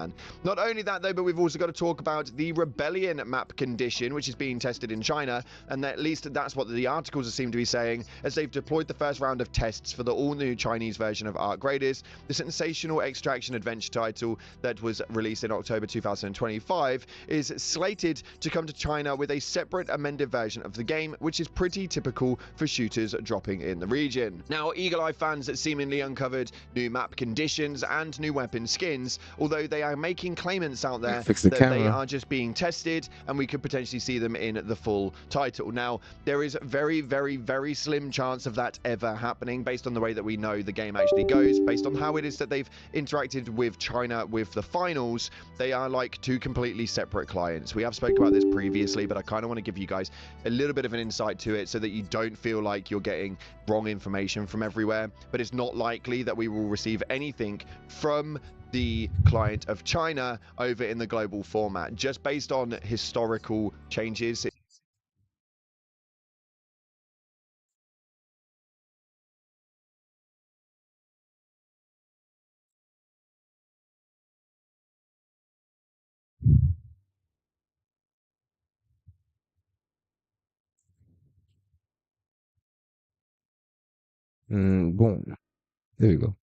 man. Not only that, though, but we've also got to talk about the Rebellion map condition, which is being tested in China, and at least that's what the articles seem to be saying, as they've deployed the first round of tests for the all-new Chinese version of Arc Raiders, the sensational extraction adventure title that was released in October 2025, is slated to come to China with a separate amended version of the game, which is pretty typical for shooters dropping in the region. Now, Eagle Eye fans seemingly uncovered new map conditions and new weapon skins, although they are making claimants out there that they are just being tested and we could potentially see them in the full title. Now, there is very, very, very slim chance of that ever happening based on the way that we know the game actually goes, based on how it is that they've interacted with China with the finals. They are like two completely separate clients. We have spoken about this previously, but I kind of want to give you guys a little bit of an insight to it so that you don't feel like you're getting wrong information from everywhere. But it's not likely that we will receive anything from the client of China over in the global format, just based on historical changes. Boom. There you go.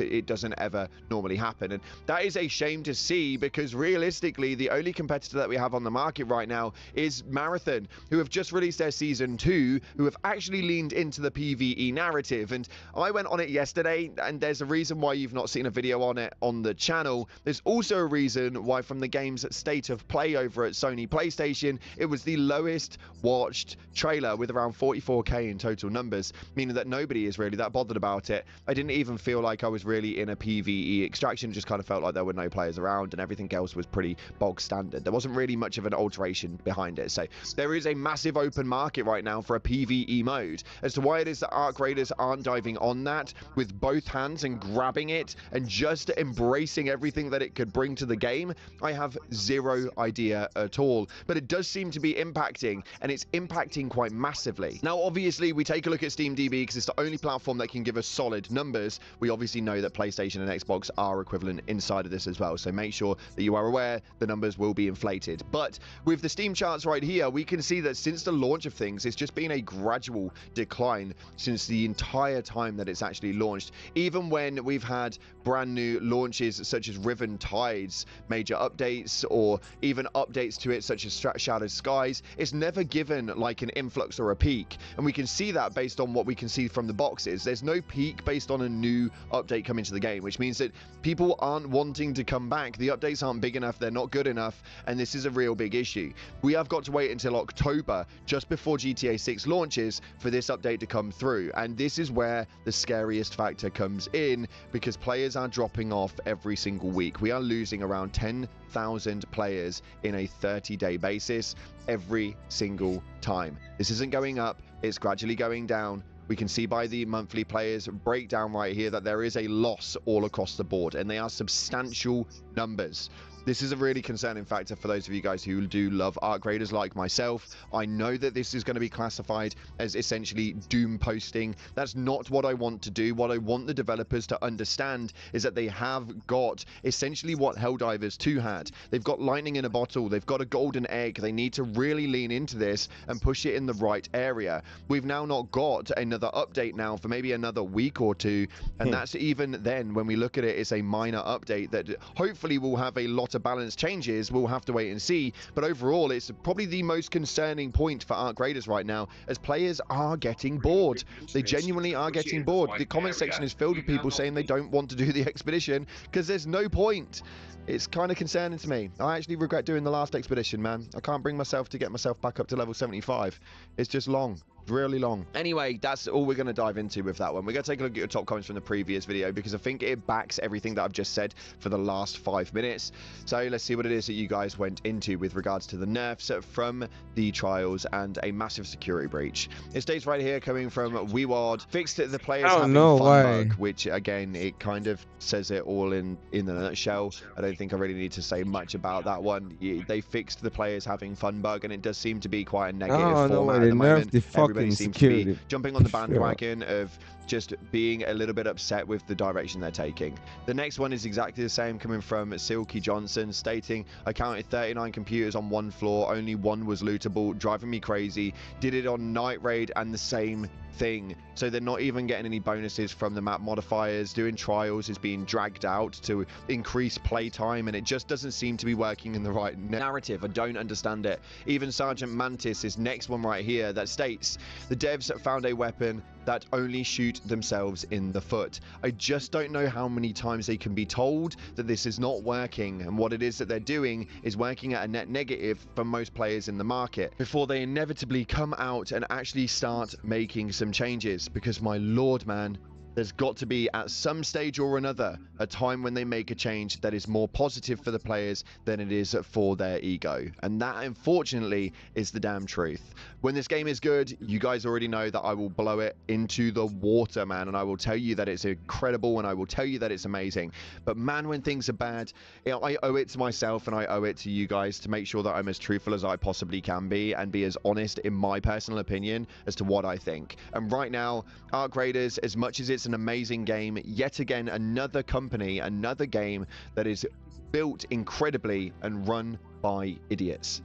It doesn't ever normally happen, and that is a shame to see, because realistically the only competitor that we have on the market right now is Marathon, who have just released their season 2, who have actually leaned into the PvE narrative. And I went on it yesterday, and there's a reason why you've not seen a video on it on the channel. There's also a reason why from the game's state of play over at Sony PlayStation, it was the lowest watched trailer with around 44k in total numbers, meaning that nobody is really that bothered about it. I didn't even feel like I was really in a PvE extraction. Just kind of felt like there were no players around and everything else was pretty bog standard. There wasn't really much of an alteration behind it. So there is a massive open market right now for a PvE mode. As to why it is that Arc Raiders aren't diving on that with both hands and grabbing it and just embracing everything that it could bring to the game, I have zero idea at all. But it does seem to be impacting, and it's impacting quite massively. Now, obviously, we take a look at SteamDB because it's the only platform that can give us solid numbers. We obviously know that PlayStation and Xbox are equivalent inside of this as well, so make sure that you are aware the numbers will be inflated. But with the Steam charts right here, we can see that since the launch of things, it's just been a gradual decline since the entire time that it's actually launched. Even when we've had brand new launches such as Riven Tides, major updates, or even updates to it such as Shattered Skies, it's never given like an influx or a peak, and we can see that based on what we can see from the boxes. There's no peak based on a new update coming to the game, which means that people aren't wanting to come back. The updates aren't big enough, they're not good enough, and this is a real big issue. We have got to wait until October, just before GTA 6 launches, for this update to come through, and this is where the scariest factor comes in, because players are dropping off every single week. We are losing around 10,000 players in a 30-day basis every single time. This isn't going up, it's gradually going down. We can see by the monthly players breakdown right here that there is a loss all across the board, and they are substantial numbers. This is a really concerning factor for those of you guys who do love Arc Raiders like myself. I know that this is going to be classified as essentially doom posting. That's not what I want to do. What I want the developers to understand is that they have got essentially what Helldivers 2 had. They've got lightning in a bottle. They've got a golden egg. They need to really lean into this and push it in the right area. We've now not got another update now for maybe another week or two, and that's even then, when we look at it, it's a minor update that hopefully will have a lot of balance changes. We'll have to wait and see, but overall it's probably the most concerning point for Arc Raiders right now, as players are getting bored. They genuinely are getting bored. The comment section is filled with people saying they don't want to do the expedition because there's no point. It's kind of concerning to me. I actually regret doing the last expedition, man. I can't bring myself to get myself back up to level 75. It's just long. Really long. Anyway, that's all we're going to dive into with that one. We're going to take a look at your top comments from the previous video, because I think it backs everything that I've just said for the last 5 minutes. So let's see what it is that you guys went into with regards to the nerfs from the trials and a massive security breach. It states right here, coming from WeWard, fixed the players having fun bug, which again, it kind of says it all in a nutshell. I don't think I really need to say much about that one. They fixed the players having fun bug, and it does seem to be quite a negative format at the moment. Everybody seems to be jumping on the bandwagon of just being a little bit upset with the direction they're taking. The next one is exactly the same, coming from Silky Johnson, stating, I counted 39 computers on one floor, only one was lootable, driving me crazy. Did it on Night Raid and the same thing. So they're not even getting any bonuses from the map modifiers. Doing trials is being dragged out to increase playtime, and it just doesn't seem to be working in the right narrative. I don't understand it. Even Sergeant Mantis, is next one right here, that states the devs found a weapon that only shoot themselves in the foot. I just don't know how many times they can be told that this is not working, and what it is that they're doing is working at a net negative for most players in the market before they inevitably come out and actually start making some changes. Because my lord, man, there's got to be, at some stage or another, a time when they make a change that is more positive for the players than it is for their ego. And that, unfortunately, is the damn truth. When this game is good, you guys already know that I will blow it into the water, man. And I will tell you that it's incredible, and I will tell you that it's amazing. But man, when things are bad, I owe it to myself and I owe it to you guys to make sure that I'm as truthful as I possibly can be and be as honest in my personal opinion as to what I think. And right now, Arc Raiders, as much as it's an amazing game, yet again another company, another game that is built incredibly and run by idiots.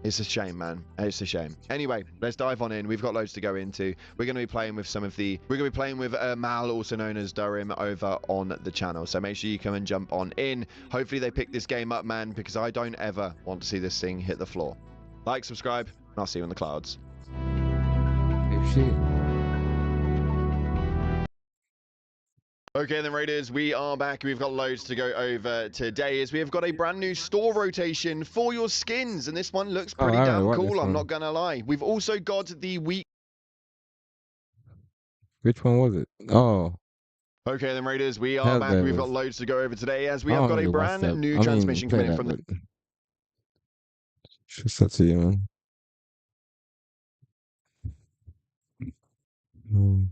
It's a shame, man. It's a shame. Anyway, let's dive on in. We've got loads to go into. We're going to be playing with Mal, also known as Durham, over on the channel. So make sure you come and jump on in. Hopefully they pick this game up, man, because I don't ever want to see this thing hit the floor. Like, subscribe, and I'll see you in the clouds. Oh, shit. Okay then, Raiders, we are back. We've got loads to go over today, as we have got a brand new store rotation for your skins, and this one looks pretty damn cool, I'm not gonna lie. We've also got the week. Which one was it? Oh. Okay then, Raiders, we are back. We've got loads to go over today, as we have got a brand new transmission coming in from the... What's that to you, man?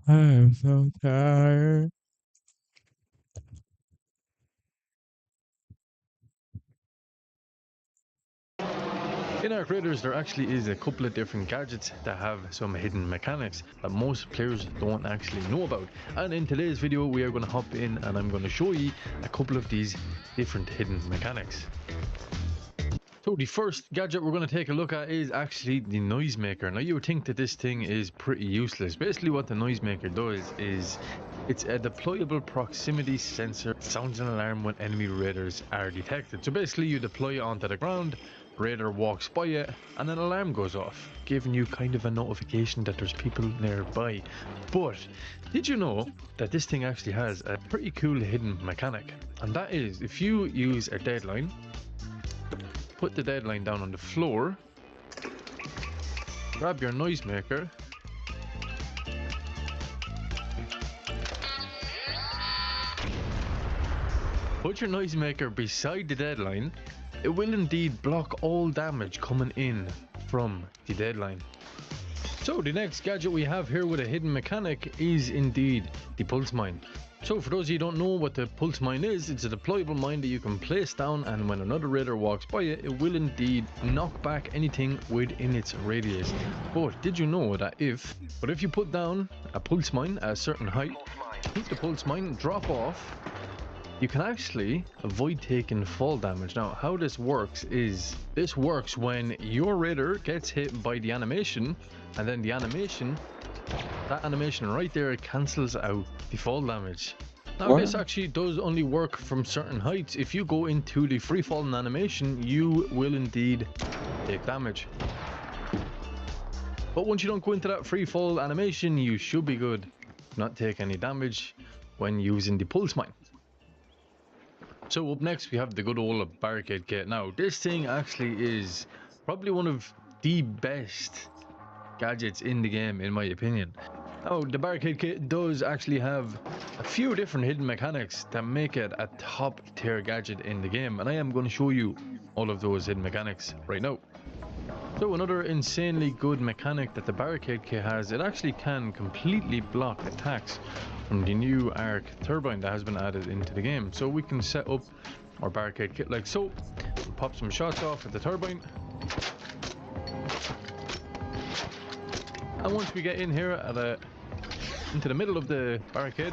I'm so tired. In Arc Raiders, there actually is a couple of different gadgets that have some hidden mechanics that most players don't actually know about. And in today's video, we are going to hop in and I'm going to show you a couple of these different hidden mechanics. So the first gadget we're going to take a look at is actually the noisemaker. Now you would think that this thing is pretty useless. Basically what the noisemaker does is it's a deployable proximity sensor. It sounds an alarm when enemy raiders are detected. So basically you deploy it onto the ground, raider walks by it, and an alarm goes off, giving you kind of a notification that there's people nearby. But did you know that this thing actually has a pretty cool hidden mechanic? And that is, if you use a deadline, put the deadline down on the floor, grab your noisemaker, put your noisemaker beside the deadline, it will indeed block all damage coming in from the deadline. So the next gadget we have here with a hidden mechanic is indeed the pulse mine. So for those of you who don't know what the pulse mine is, it's a deployable mine that you can place down, and when another raider walks by it, it will indeed knock back anything within its radius. But did you know that if you put down a pulse mine at a certain height, keep the pulse mine, drop off, you can actually avoid taking fall damage. Now how this works is, this works when your raider gets hit by the animation, and then the animation, that animation right there, cancels out the fall damage. Now this actually does only work from certain heights. If you go into the free falling animation, you will indeed take damage. But once you don't go into that free fall animation, you should be good, not take any damage when using the pulse mine. So up next we have the good old barricade kit. Now this thing actually is probably one of the best gadgets in the game, in my opinion. Now the barricade kit does actually have a few different hidden mechanics that make it a top tier gadget in the game, and I am going to show you all of those hidden mechanics right now. So another insanely good mechanic that the barricade kit has, it actually can completely block attacks from the new arc turbine that has been added into the game. So we can set up our barricade kit like so. Pop some shots off at the turbine. And once we get in here into the middle of the barricade,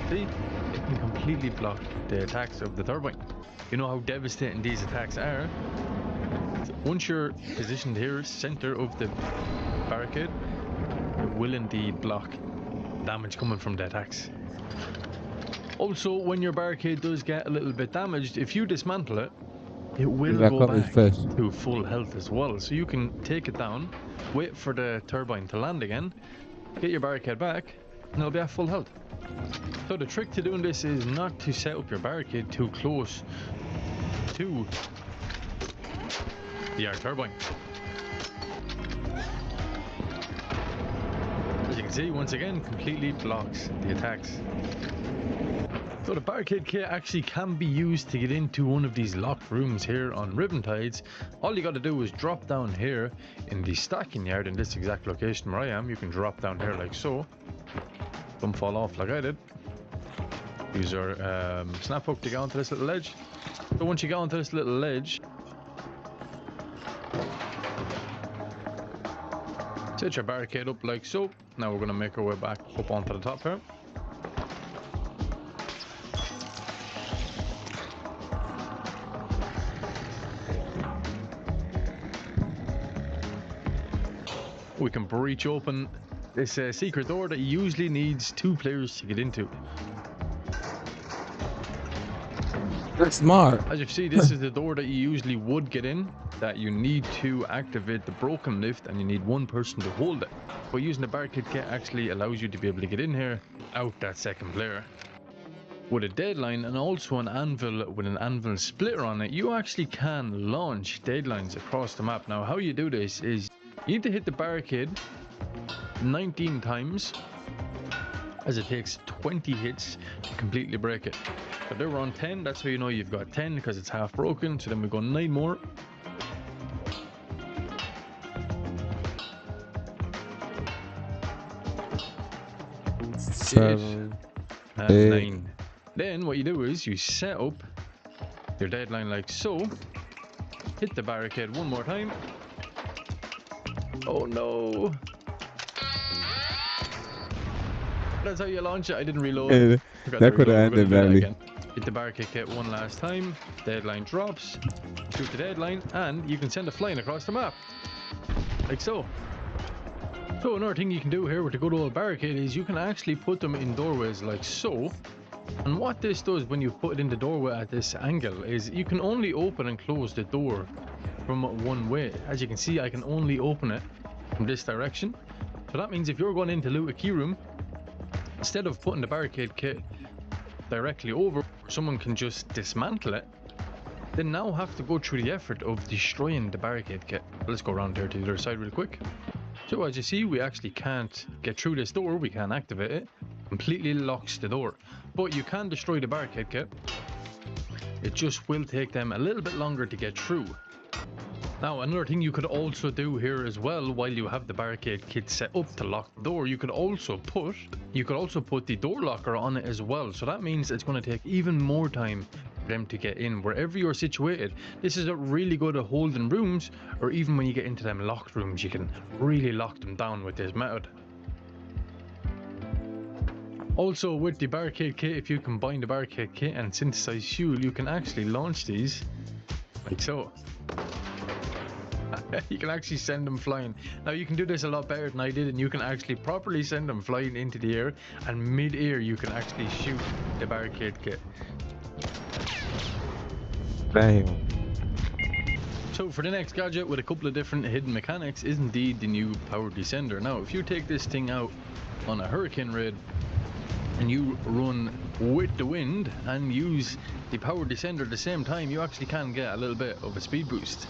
see, it can completely block the attacks of the turbine. You know how devastating these attacks are. So once you're positioned here, center of the barricade, it will indeed block damage coming from the attacks. Also, when your barricade does get a little bit damaged, if you dismantle it, it will go back to full health as well. So you can take it down, wait for the turbine to land again, get your barricade back, and it'll be at full health. So the trick to doing this is not to set up your barricade too close to the air turbine. As you can see, once again, completely blocks the attacks. So the barricade kit actually can be used to get into one of these locked rooms here on Riptides. All you got to do is drop down here in the stacking yard in this exact location where I am. You can drop down here like so. Don't fall off like I did. Use our snap hook to get onto this little ledge. So once you get onto this little ledge, set your barricade up like so. Now we're going to make our way back up onto the top here. We can breach open this secret door that usually needs 2 players to get into. That's smart. As you see, this is the door that you usually would get in, that you need to activate the broken lift and you need 1 person to hold it. But using the barricade kit actually allows you to be able to get in here without that second player. With a deadline and also an anvil with an anvil splitter on it, you actually can launch deadlines across the map. Now how you do this is you need to hit the barricade 19 times, as it takes 20 hits to completely break it. But they're on 10, that's how you know you've got 10, because it's half broken. So then we go 9 more. Seven, 8, 9. Then what you do is you set up your deadline like so, hit the barricade 1 more time. Oh no! That's how you launch it. I didn't reload. That could have ended badly. Hit the barricade kit 1 last time. Deadline drops. Shoot the deadline, and you can send it flying across the map, like so. So another thing you can do here with the good old barricade is you can actually put them in doorways like so. And what this does when you put it in the doorway at this angle is you can only open and close the door from 1 way. As you can see, I can only open it from this direction. So that means if you're going in to loot a key room, instead of putting the barricade kit directly over, someone can just dismantle it, they now have to go through the effort of destroying the barricade kit. Let's go around here to the other side real quick. So as you see, we actually can't get through this door, we can't activate it. Completely locks the door. But you can destroy the barricade kit. It just will take them a little bit longer to get through. Now another thing you could also do here as well, while you have the barricade kit set up to lock the door, you could also put the door locker on it as well. So that means it's going to take even more time for them to get in wherever you're situated. This is really good at holding rooms, or even when you get into them locked rooms, you can really lock them down with this method. Also with the barricade kit, if you combine the barricade kit and synthesized fuel, you can actually launch these like so. You can actually send them flying. Now you can do this a lot better than I did, and you can actually properly send them flying into the air, and mid-air you can actually shoot the barricade kit. Damn. So for the next gadget with a couple of different hidden mechanics is indeed the new power descender. Now if you take this thing out on a hurricane raid and you run with the wind and use the power descender at the same time, you actually can get a little bit of a speed boost.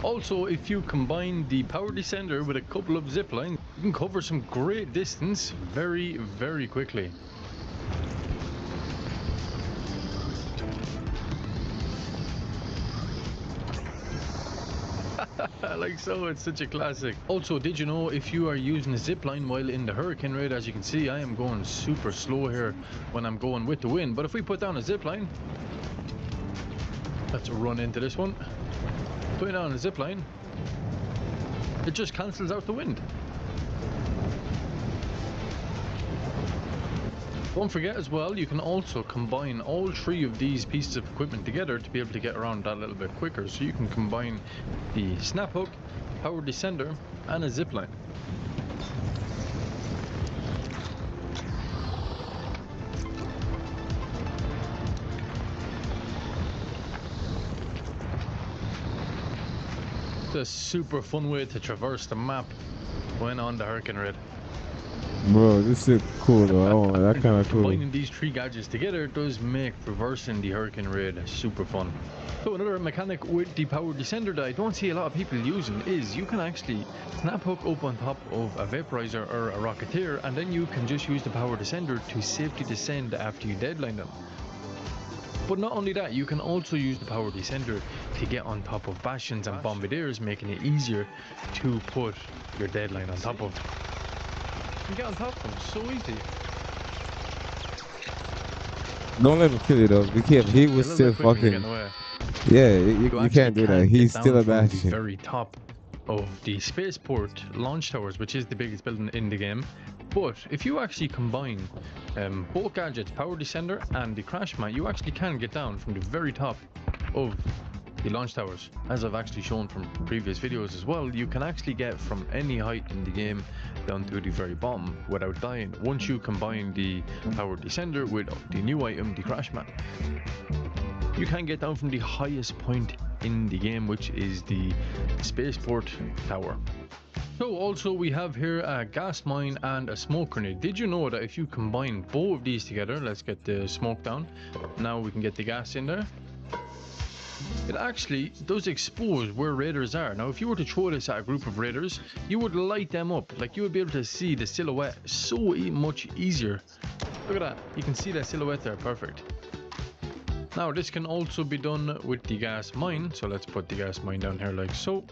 Also, if you combine the power descender with a couple of zip lines, you can cover some great distance very, very quickly. Like so, it's such a classic. Also, did you know if you are using a zipline while in the hurricane raid, as you can see, I am going super slow here when I'm going with the wind. But if we put down a zipline, Let's run into this one. Putting on a zip line. It just cancels out the wind. Don't forget as well, you can also combine all three of these pieces of equipment together to be able to get around that a little bit quicker. So you can combine the snap hook, power descender, and a zip line. It's a super fun way to traverse the map when on the Hurricane Red. Bro, this is cool though. Oh, that kind of cool. Combining these three gadgets together does make traversing the Hurricane Raid super fun. So another mechanic with the power descender that I don't see a lot of people using is you can actually snap hook up on top of a vaporizer or a rocketeer, and then you can just use the power descender to safely descend after you deadline them. But not only that, you can also use the power descender to get on top of bastions and bombardiers, making it easier to put your deadline on top of. You can get on top of them so easy. Don't let him kill you though. Be careful. He was still fucking. Yeah, you can't do that. He's still a bastion. The very top of the spaceport launch towers, which is the biggest building in the game. But if you actually combine both gadgets, power descender and the crash mat, you actually can get down from the very top of the launch towers. As I've actually shown from previous videos as well, you can actually get from any height in the game down to the very bottom without dying once you combine the power descender with the new item, the crash mat. You can get down from the highest point in the game, which is the spaceport tower. So also we have here a gas mine and a smoke grenade. Did you know that if you combine both of these together, let's get the smoke down, now we can get the gas in there, it actually does expose where raiders are. Now if you were to throw this at a group of raiders, you would light them up, like you would be able to see the silhouette so much easier. Look at that, you can see that silhouette there, perfect. Now this can also be done with the gas mine, so let's put the gas mine down here like so.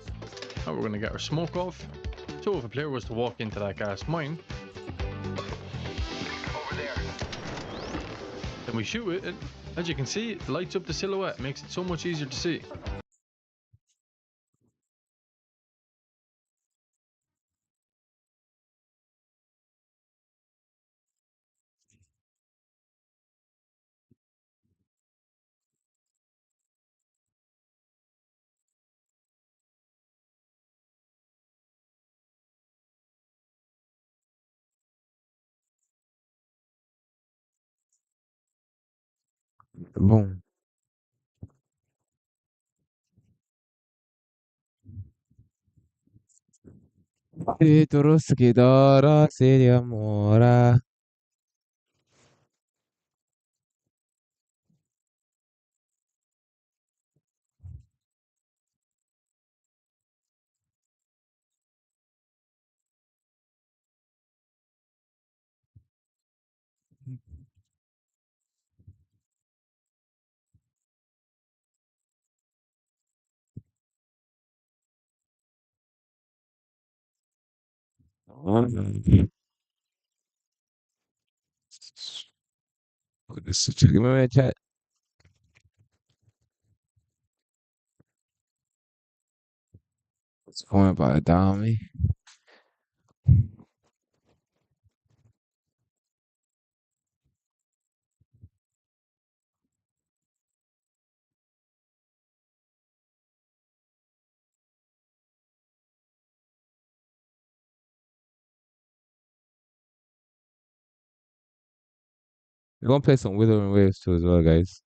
Now we're going to get our smoke off. So if a player was to walk into that gas mine, over there, then we shoot it, as you can see, it lights up the silhouette, makes it so much easier to see. Boom. E Toroski Dora Seria Mora. Check my chat. What's going about a dummy? We're gonna play some Withering Waves too as well, guys.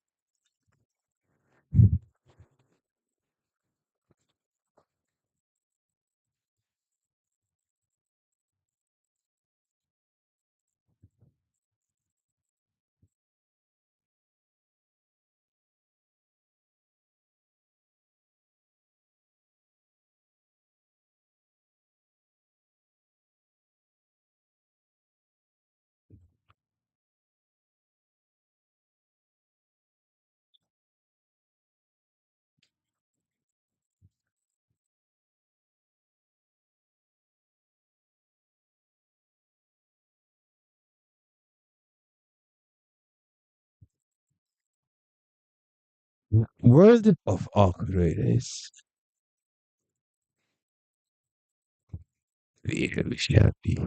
World of Awkwardness. Very happy.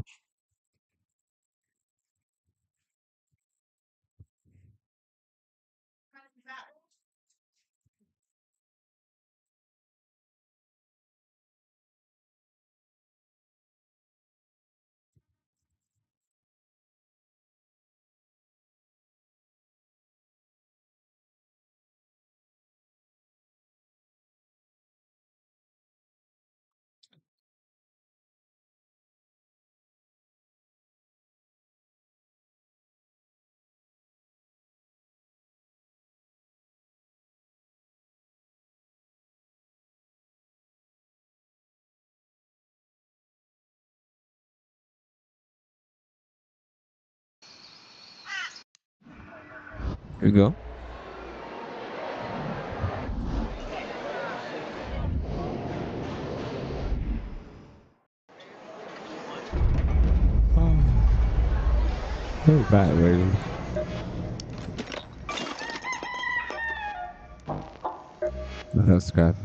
Here we go. Oh, very bad, really. That's scrappy.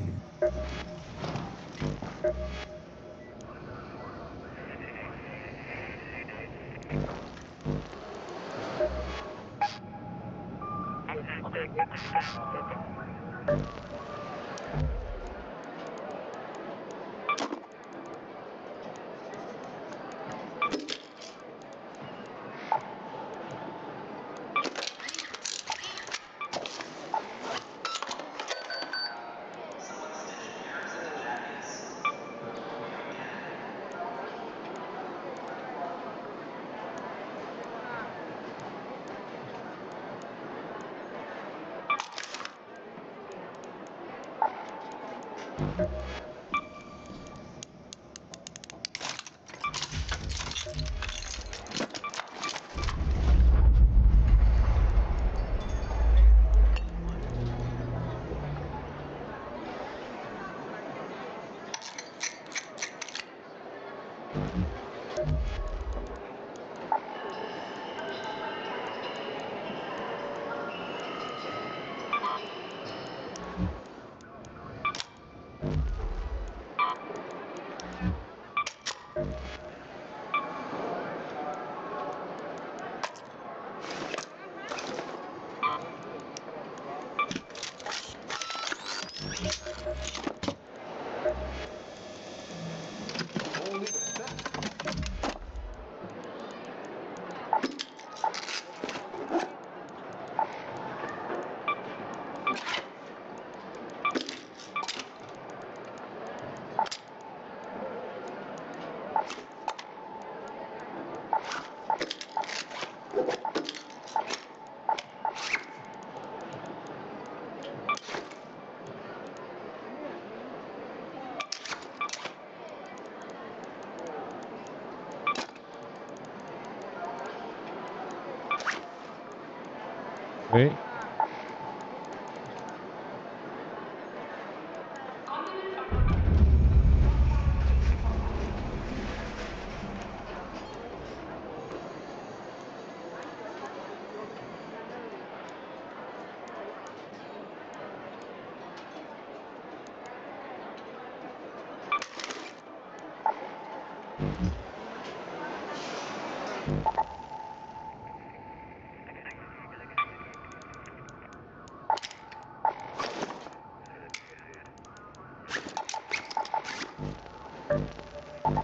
Wait.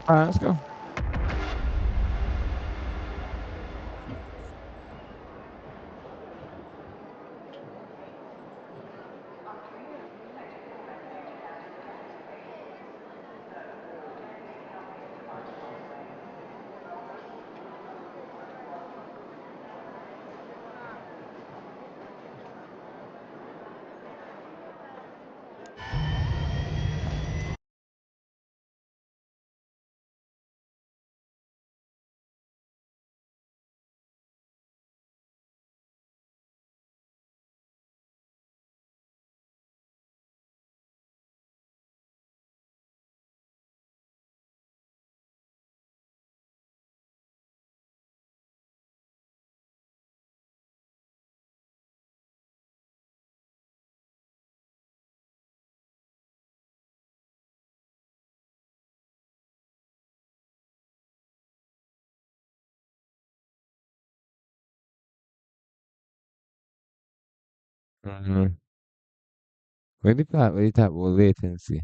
All right, let's go. Mm-hmm. What do you talk about latency?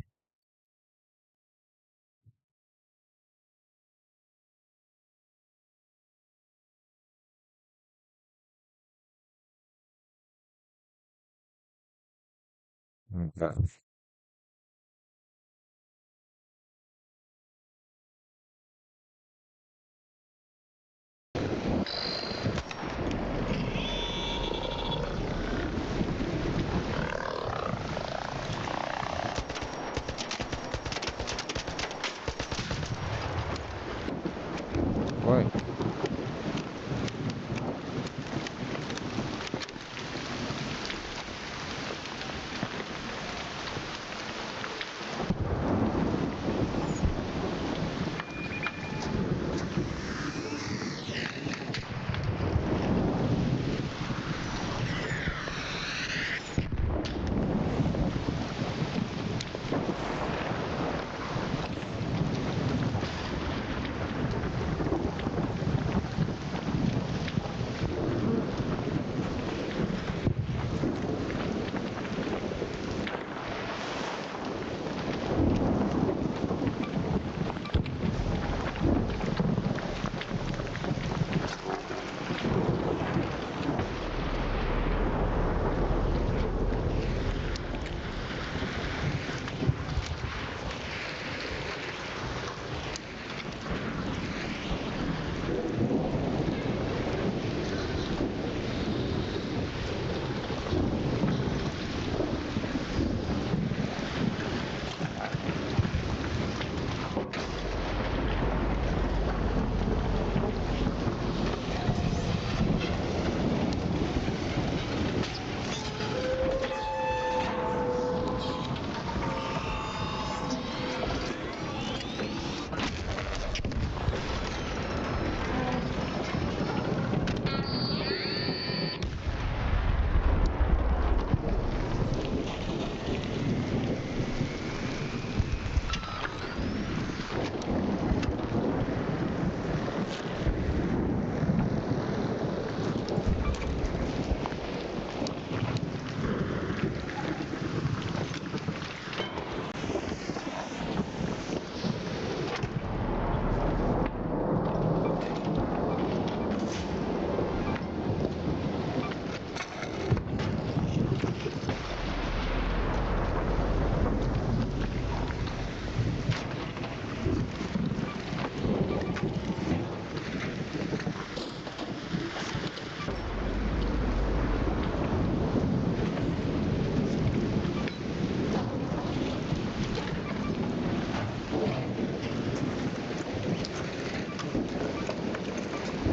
Okay. Right.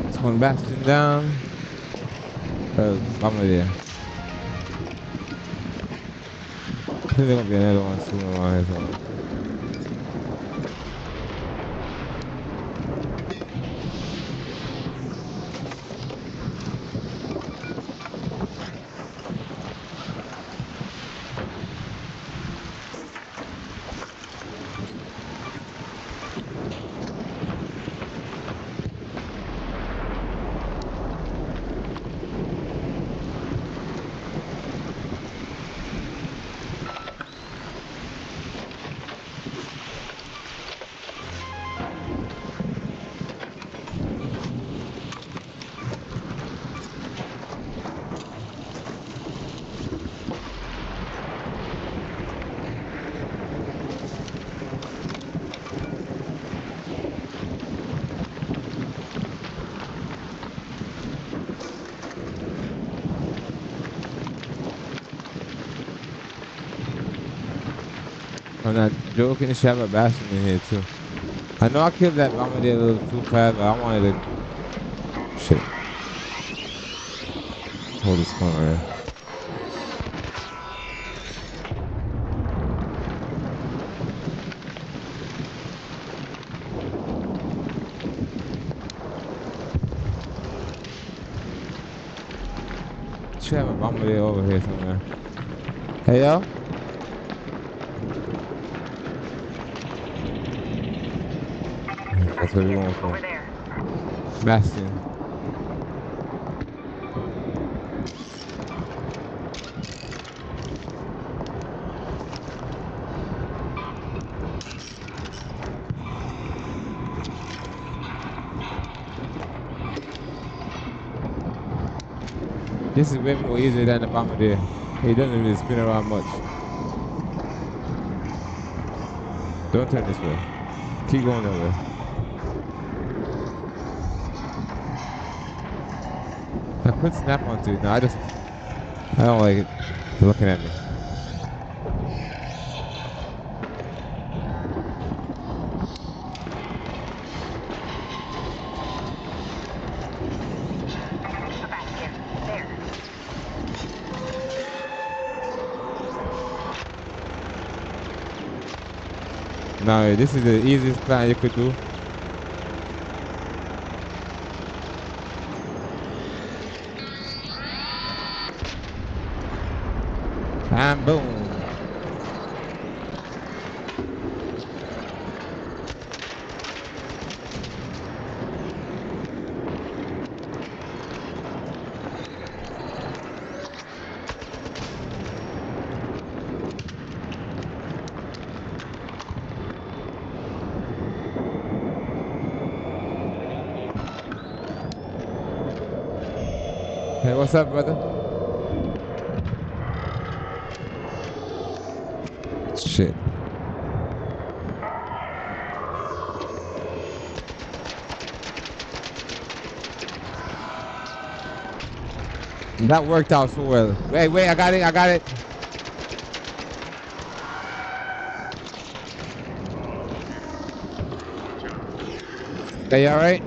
It's one bastion down. I'm there. I think there's gonna be another one soon around here somewhere. I'm not joking. They should have a bastion in here too. I know I killed that bombardier a little too fast, but I wanted to. Shit. Hold this corner. Should have a bombardier over here somewhere. Hey yo. That's what we going for. Bastion. This is way more easier than the bombardier. He doesn't really spin around much. Don't turn this way. Keep going that way. I put snap onto it. No, I don't like it. They're looking at me. No, this is the easiest plan you could do. And boom. Hey, what's up, brother? Shit. That worked out so well. Wait, I got it. Are you alright?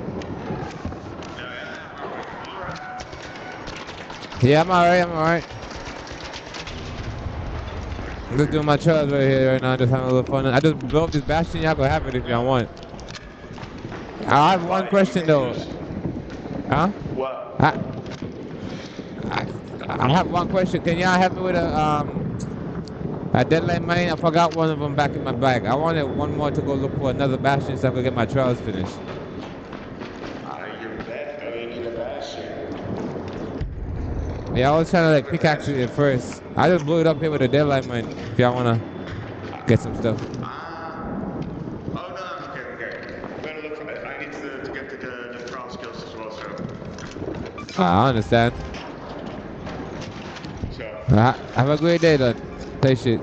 Yeah, I'm alright. I'm just doing my chores right here right now, just having a little fun. I just blow up this bastion, y'all can have it if y'all want. I have one question though. Huh? What? I have one question. Can y'all help me with a deadline mine? I forgot one of them back in my bag. I wanted one more to go look for another bastion so I could get my trials finished. You're definitely need a bastion. Yeah, I was trying to like pickaxe it first. I just blew it up here with a deadline mine. If y'all wanna get some stuff. Oh no, okay. I'm gonna look for it. I need to get the trial skills as well, so. I understand. So. Have a great day, then. Play shit.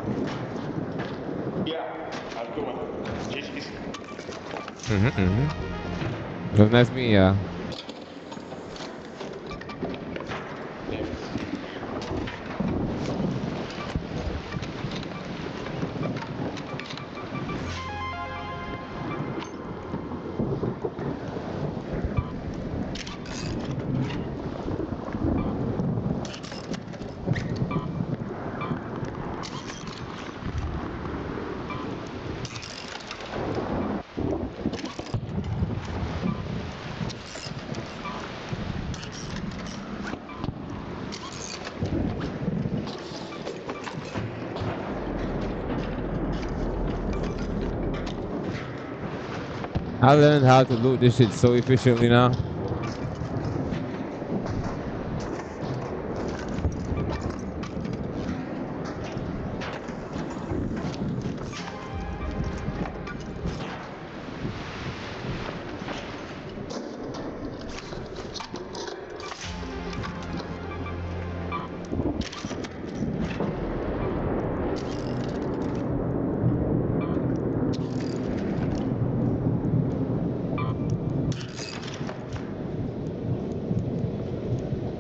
Yeah, have a good one. GG's. It was nice meeting y'all. I learned how to loot this shit so efficiently now.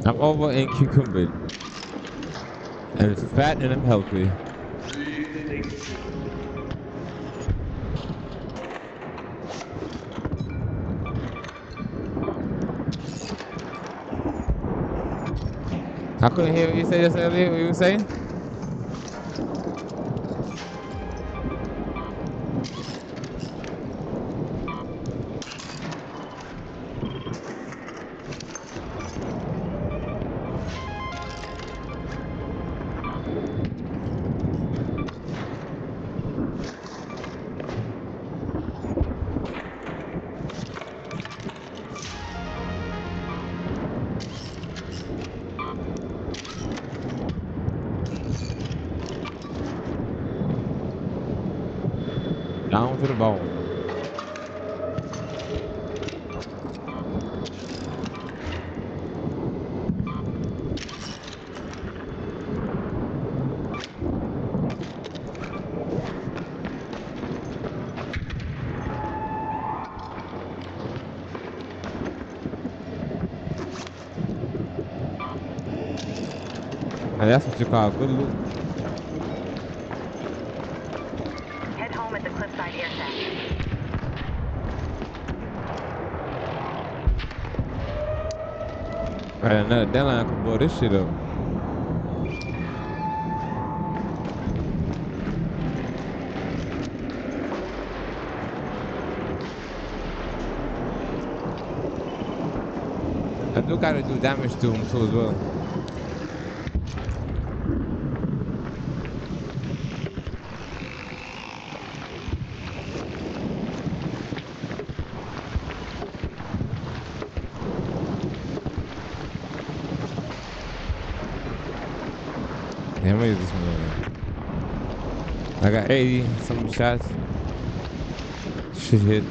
I'm over in cucumber. And it's fat and I'm healthy. I couldn't hear what you said just earlier. What you were saying? Down to the bone. And that's what you call good loot. Head home at the cliffside air shaft. Right, another deadline could blow this shit up. I do gotta do damage to him too as well. Yeah, I'm gonna use this one. I got 80 some shots. Should hit.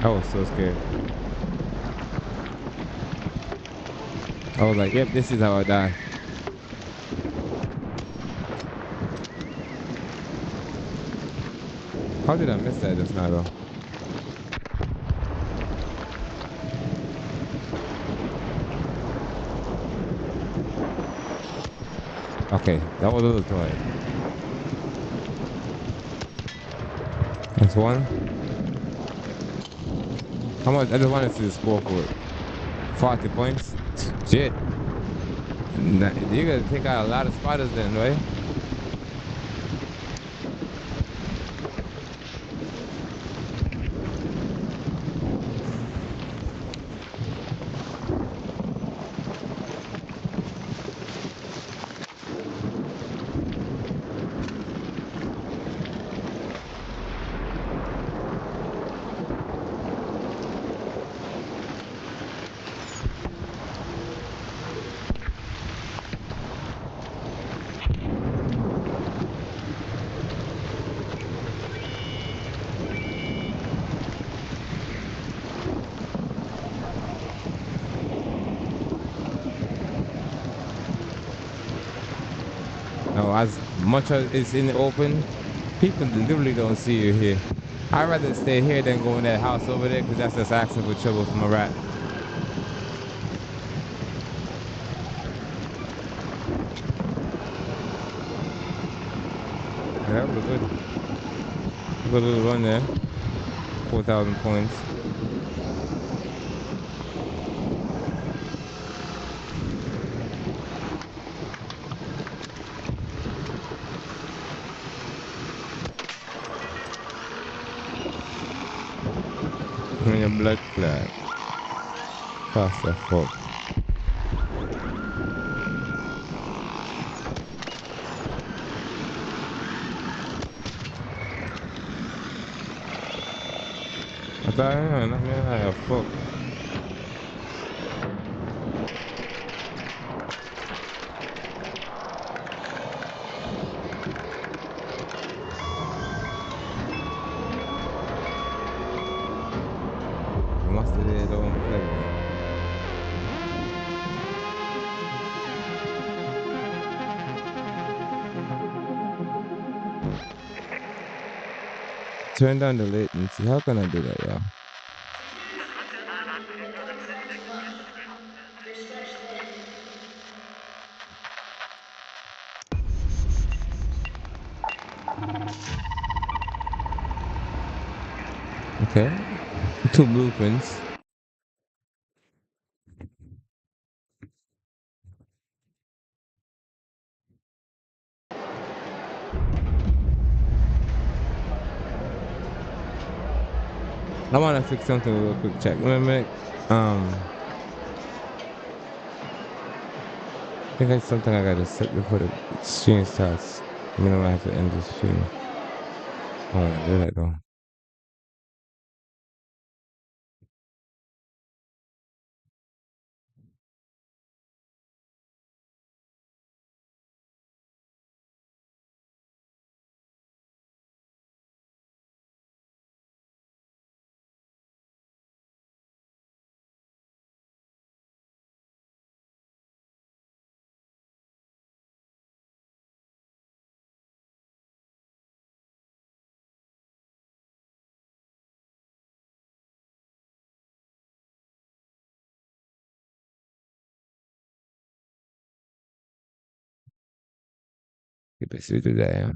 I was so scared. I was like, yep, this is how I die. How did I miss that just now though? Okay, that was a little toy. That's one. How much? I just wanted to see the score for it. 40 points? Shit. You gotta take out a lot of spotters then, right? No, as much as it's in the open, people literally don't see you here. I'd rather stay here than go in that house over there because that's just asking for trouble from a rat. Yeah, that was a good little run there. 4,000 points. In your blood clot. Fast the fuck. I thought, yeah, not me like a fuck. I must have did don't play. Turn down the latency. How can I do that, y'all? Okay. 2 blueprints. I want to fix something real quick. Check. Remember, I think that's something I gotta set before the stream starts. You know, I have to end the stream. I want to do that though. Keep it sweet to that, yeah.